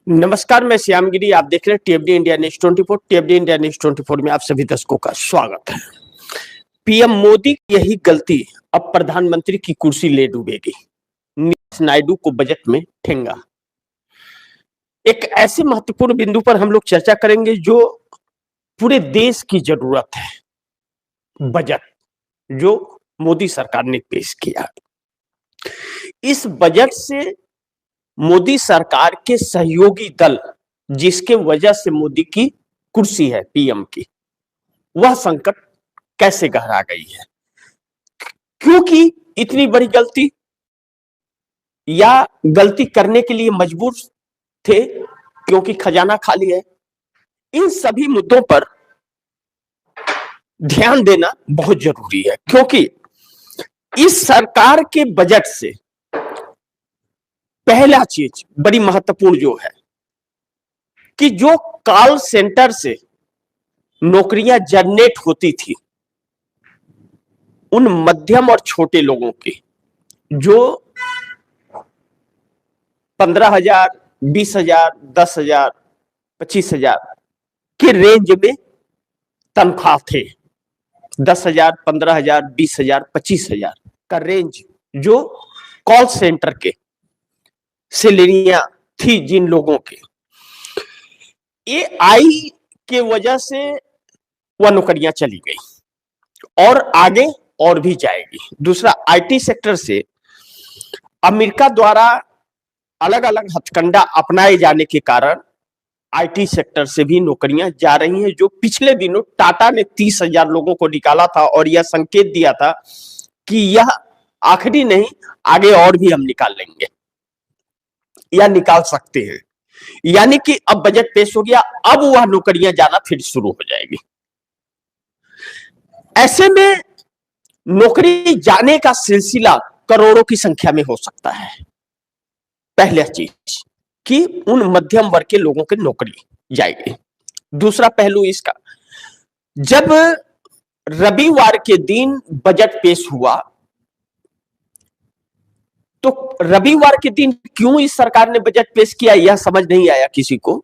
नमस्कार, मैं श्यामगिरी। आप देख रहे हैं टीएफडी इंडिया न्यूज 24। टीएफडी इंडिया न्यूज 24 में आप सभी दर्शकों का स्वागत है। पीएम मोदी की यही गलती अब प्रधानमंत्री की कुर्सी ले डूबेगी। नीतीश नायडू को बजट में ठेंगा। एक ऐसे महत्वपूर्ण बिंदु पर हम लोग चर्चा करेंगे जो पूरे देश की जरूरत है। बजट जो मोदी सरकार ने पेश किया, इस बजट से मोदी सरकार के सहयोगी दल, जिसके वजह से मोदी की कुर्सी है पीएम की, वह संकट कैसे गहरा गई है। क्योंकि इतनी बड़ी गलती या गलती करने के लिए मजबूर थे क्योंकि खजाना खाली है। इन सभी मुद्दों पर ध्यान देना बहुत जरूरी है, क्योंकि इस सरकार के बजट से पहला चीज बड़ी महत्वपूर्ण जो है कि जो कॉल सेंटर से नौकरियां जनरेट होती थी, उन मध्यम और छोटे लोगों की जो 15,000, 20,000, 10,000, 25,000 के रेंज में तनख्वाह थे, 10,000, 15,000, 20,000, 25,000 का रेंज जो कॉल सेंटर के सैलरियां थी जिन लोगों के, एआई के वजह से वह नौकरियां चली गई और आगे और भी जाएगी। दूसरा, आईटी सेक्टर से अमेरिका द्वारा अलग अलग हथकंडा अपनाए जाने के कारण आईटी सेक्टर से भी नौकरियां जा रही हैं। जो पिछले दिनों टाटा ने 30,000 लोगों को निकाला था और यह संकेत दिया था कि यह आखिरी नहीं, आगे और भी हम निकाल लेंगे या निकाल सकते हैं। यानी कि अब बजट पेश हो गया, अब वह नौकरियां जाना फिर शुरू हो जाएगी। ऐसे में नौकरी जाने का सिलसिला करोड़ों की संख्या में हो सकता है। पहला चीज कि उन मध्यम वर्ग के लोगों की नौकरी जाएगी। दूसरा पहलू इसका, जब रविवार के दिन बजट पेश हुआ तो रविवार के दिन क्यों इस सरकार ने बजट पेश किया, यह समझ नहीं आया किसी को,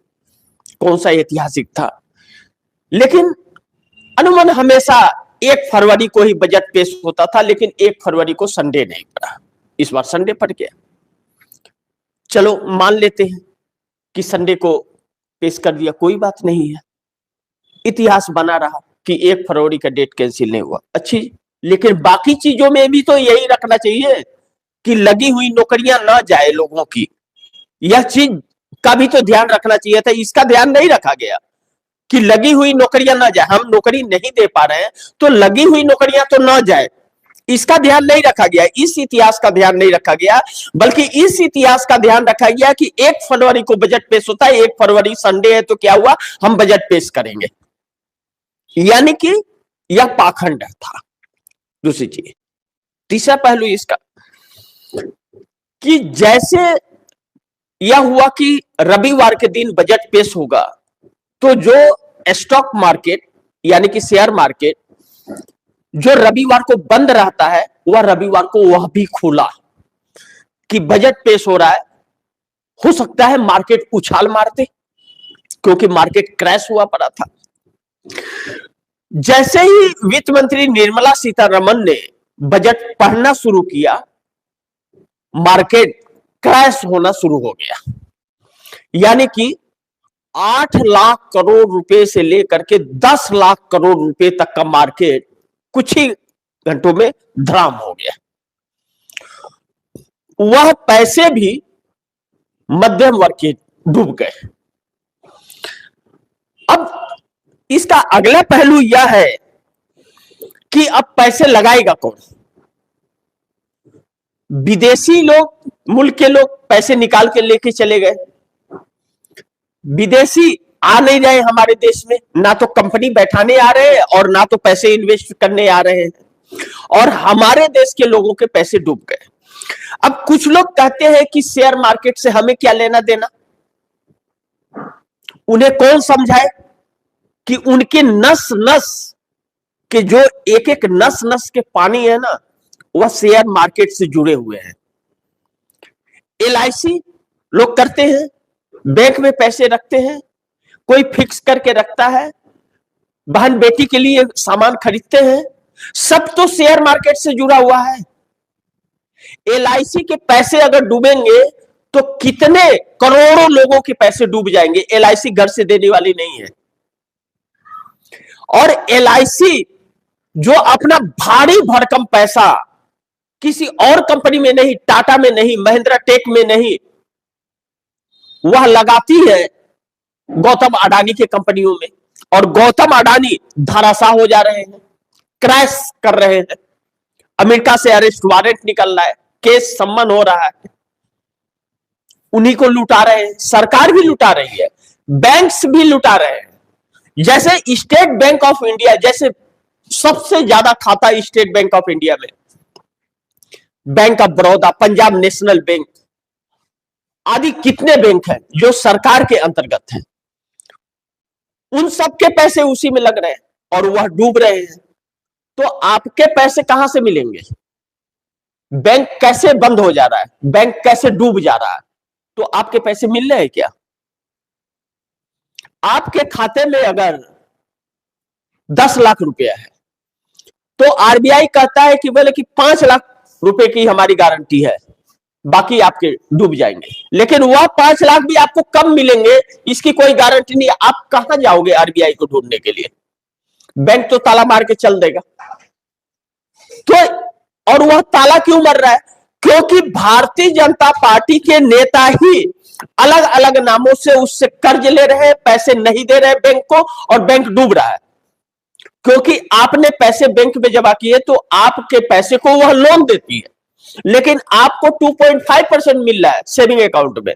कौन सा ऐतिहासिक था। लेकिन अनुमान हमेशा 1 फरवरी को ही बजट पेश होता था, लेकिन 1 फरवरी को संडे नहीं पड़ा, इस बार संडे पड़ गया। चलो मान लेते हैं कि संडे को पेश कर दिया, कोई बात नहीं है, इतिहास बना रहा कि 1 फरवरी का डेट कैंसिल नहीं हुआ, अच्छी। लेकिन बाकी चीजों में भी तो यही रखना चाहिए कि लगी हुई नौकरियां ना जाए लोगों की, यह चीज का भी तो ध्यान रखना चाहिए था। इसका ध्यान नहीं रखा गया कि लगी हुई नौकरियां ना जाए, हम नौकरी नहीं दे पा रहे हैं तो लगी हुई नौकरियां तो ना जाए, इसका ध्यान नहीं रखा गया। इस इतिहास का ध्यान नहीं रखा गया, बल्कि इस इतिहास का ध्यान रखा गया कि 1 फरवरी को बजट पेश होता है, 1 फरवरी संडे है तो क्या हुआ, हम बजट पेश करेंगे। यानी कि यह पाखंड था। दूसरी चीज, तीसरा पहलू इसका कि जैसे यह हुआ कि रविवार के दिन बजट पेश होगा तो जो स्टॉक मार्केट यानी कि शेयर मार्केट जो रविवार को बंद रहता है, वह रविवार को वह भी खुला कि बजट पेश हो रहा है। हो सकता है मार्केट उछाल मारते, क्योंकि मार्केट क्रैश हुआ पड़ा था। जैसे ही वित्त मंत्री निर्मला सीतारमण ने बजट पढ़ना शुरू किया, मार्केट क्रैश होना शुरू हो गया। यानी कि 8 लाख करोड़ रुपए से लेकर के 10 लाख करोड़ रुपए तक का मार्केट कुछ ही घंटों में धड़ाम हो गया। वह पैसे भी मध्यम वर्ग के डूब गए। अब इसका अगला पहलू यह है कि अब पैसे लगाएगा कौन। विदेशी लोग, मुल्क के लोग पैसे निकाल के लेके चले गए, विदेशी आ नहीं रहे हमारे देश में, ना तो कंपनी बैठाने आ रहे हैं और ना तो पैसे इन्वेस्ट करने आ रहे हैं, और हमारे देश के लोगों के पैसे डूब गए। अब कुछ लोग कहते हैं कि शेयर मार्केट से हमें क्या लेना देना। उन्हें कौन समझाए कि उनके नस नस के जो एक एक नस नस के पानी है ना, वह शेयर मार्केट से जुड़े हुए हैं। एलआईसी लोग करते हैं, बैंक में पैसे रखते हैं, कोई फिक्स करके रखता है, बहन बेटी के लिए सामान खरीदते हैं, सब तो शेयर मार्केट से जुड़ा हुआ है। एलआईसी के पैसे अगर डूबेंगे तो कितने करोड़ों लोगों के पैसे डूब जाएंगे। एलआईसी घर से देने वाली नहीं है। और एलआईसी जो अपना भारी भरकम पैसा किसी और कंपनी में नहीं, टाटा में नहीं, महिंद्रा टेक में नहीं, वह लगाती है गौतम अडानी के कंपनियों में। और गौतम अडानी धराशाह हो जा रहे हैं, क्रैश कर रहे हैं, अमेरिका से अरेस्ट वारंट निकल रहा है, केस सम्मन हो रहा है, उन्हीं को लुटा रहे हैं। सरकार भी लुटा रही है, बैंक्स भी लुटा रहे हैं। जैसे स्टेट बैंक ऑफ इंडिया, जैसे सबसे ज्यादा खाता स्टेट बैंक ऑफ इंडिया में, bank of Baroda, Punjab national bank आदि कितने बैंक हैं जो सरकार के अंतर्गत हैं, उन सब के पैसे उसी में लग रहे हैं और वह डूब रहे हैं। तो आपके पैसे कहां से मिलेंगे? बैंक कैसे बंद हो जा रहा है, बैंक कैसे डूब जा रहा है, तो आपके पैसे मिल रहे हैं क्या? आपके खाते में अगर 10 लाख रुपया है तो आरबीआई कहता है कि बोले कि 5 लाख रुपए की हमारी गारंटी है, बाकी आपके डूब जाएंगे। लेकिन वह 5 लाख भी आपको कब मिलेंगे इसकी कोई गारंटी नहीं। आप कहां जाओगे आरबीआई को ढूंढने के लिए? बैंक तो ताला मार के चल देगा। तो और वह ताला क्यों मर रहा है? क्योंकि भारतीय जनता पार्टी के नेता ही अलग अलग नामों से उससे कर्ज ले रहे हैं, पैसे नहीं दे रहे बैंक को, और बैंक डूब रहा है। क्योंकि आपने पैसे बैंक में जमा किए तो आपके पैसे को वह लोन देती है, लेकिन आपको 2.5% मिल रहा है सेविंग अकाउंट में।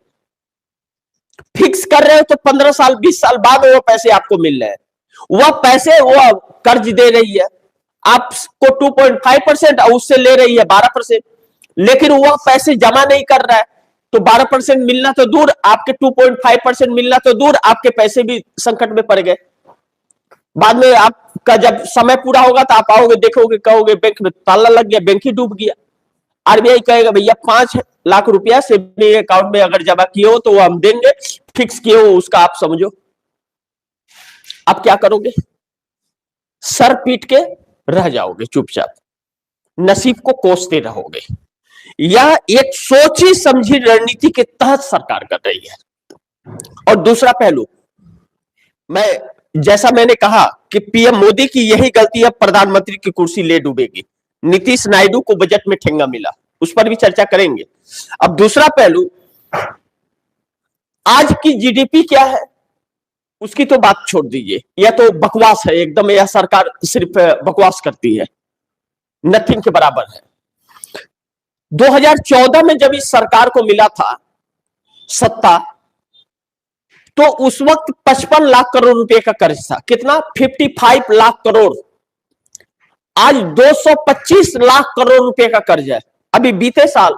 फिक्स कर रहे हो तो 15 साल 20 साल बाद वो पैसे आपको मिल रहे हैं। वह पैसे वह कर्ज दे रही है आपको 2.5% और उससे ले रही है 12%, लेकिन वह पैसे जमा नहीं कर रहा है तो 12% मिलना तो दूर, आपके 2.5% मिलना तो दूर, आपके पैसे भी संकट में पड़ गए। बाद में आपका जब समय पूरा होगा तो आप आओगे, देखोगे, कहोगे बैंक में ताला लग गया, बैंक ही डूब गया। आरबीआई कहेगा भैया 5 लाख रुपया सेविंग अकाउंट में अगर जमा किए हो तो वो हम देंगे, फिक्स किए हो उसका आप समझो। आप क्या करोगे? सर पीट के रह जाओगे चुपचाप, नसीब को कोसते रहोगे। यह एक सोची समझी रणनीति के तहत सरकार कर रही है। और दूसरा पहलू, जैसा मैंने कहा कि पीएम मोदी की यही गलती है, प्रधानमंत्री की कुर्सी ले डूबेगी। नीतीश नायडू को बजट में ठेंगा मिला, उस पर भी चर्चा करेंगे। अब दूसरा पहलू, आज की जीडीपी क्या है उसकी तो बात छोड़ दीजिए, यह तो बकवास है एकदम। यह सरकार सिर्फ बकवास करती है, नथिंग के बराबर है। 2014 में जब इस सरकार को मिला था सत्ता, तो उस वक्त 55 लाख करोड़ रुपए का कर्ज था। कितना? 55 लाख करोड़। आज 225 लाख करोड़ रुपए का कर्ज है। अभी बीते साल